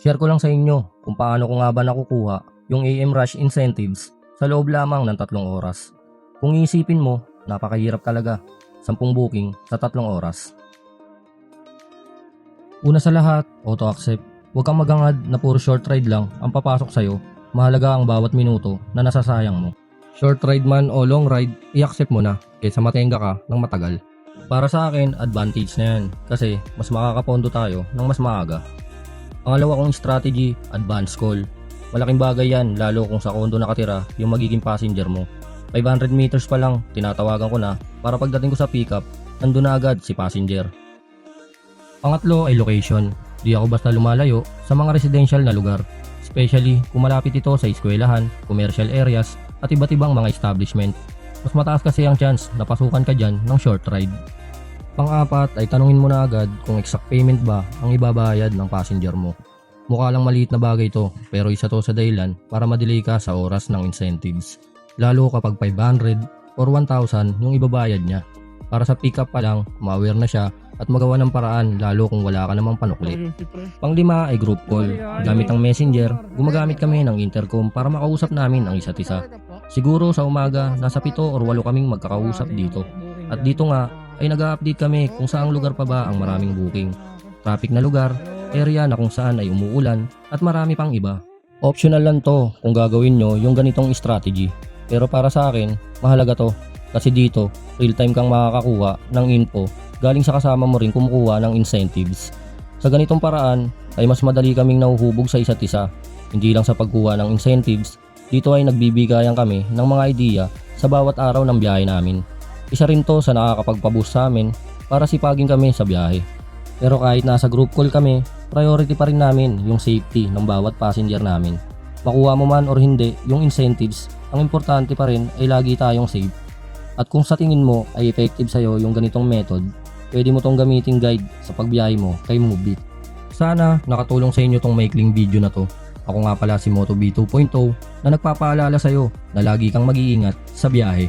Share ko lang sa inyo kung paano ko nga ba nakukuha yung AM Rush incentives sa loob lamang ng 3 oras. Kung iisipin mo, napakahirap talaga. 10 booking sa 3 oras. Una sa lahat, auto accept. Huwag kang magangad na puro short ride lang ang papasok sa'yo. Mahalaga ang bawat minuto na nasasayang mo. Short ride man o long ride, i-accept mo na kaysa matenga ka ng matagal. Para sa akin, advantage na yan kasi mas makakapondo tayo ng mas maaga. Pangalawa kong strategy, advance call. Malaking bagay yan lalo kung sa kondo nakatira yung magiging passenger mo. 500 meters pa lang, tinatawagan ko na para pagdating ko sa pickup, nandun na agad si passenger. Pangatlo ay location. Di ako basta lumalayo sa mga residential na lugar, especially kung malapit ito sa eskwelahan, commercial areas at iba't ibang mga establishment. Mas mataas kasi ang chance na pasukan ka dyan ng short ride. Pang-apat ay tanungin mo na agad kung exact payment ba ang ibabayad ng passenger mo. Mukha lang maliit na bagay to pero isa to sa dahilan para madelay ka sa oras ng incentives. Lalo kapag 500 or 1,000 yung ibabayad niya. Para sa pick-up pa lang, ma-aware na siya at magawa ng paraan lalo kung wala ka namang panukli. Pang-5 ay group call. Gamit ang messenger, gumagamit kami ng intercom para makausap namin ang isa't isa. Siguro sa umaga, nasa 7 or 8 kaming magkakausap dito. At dito nga, ay nag-update kami kung saang lugar pa ba ang maraming booking. Traffic na lugar, area na kung saan ay umuulan, at marami pang iba. Optional lang to kung gagawin nyo yung ganitong strategy. Pero para sa akin, mahalaga to. Kasi dito, real time kang makakakuha ng info galing sa kasama mo rin kumukuha ng incentives. Sa ganitong paraan, ay mas madali kaming nahuhubog sa isa't isa. Hindi lang sa pagkuha ng incentives, dito ay nagbibigayan kami ng mga idea sa bawat araw ng biyahe namin. Isa rin to sa nakakapagpaboost sa amin para sipagin kami sa biyahe. Pero kahit nasa group call kami, priority pa rin namin yung safety ng bawat passenger namin. Makuha mo man or hindi yung incentives, ang importante pa rin ay lagi tayong safe. At kung sa tingin mo ay effective sa'yo yung ganitong method, pwede mo tong gamiting guide sa pagbiyahe mo kay Moovit. Sana nakatulong sa inyo tong maikling video na to. Ako nga pala si Moto B 2.0 na nagpapaalala sa'yo na lagi kang mag-iingat sa biyahe.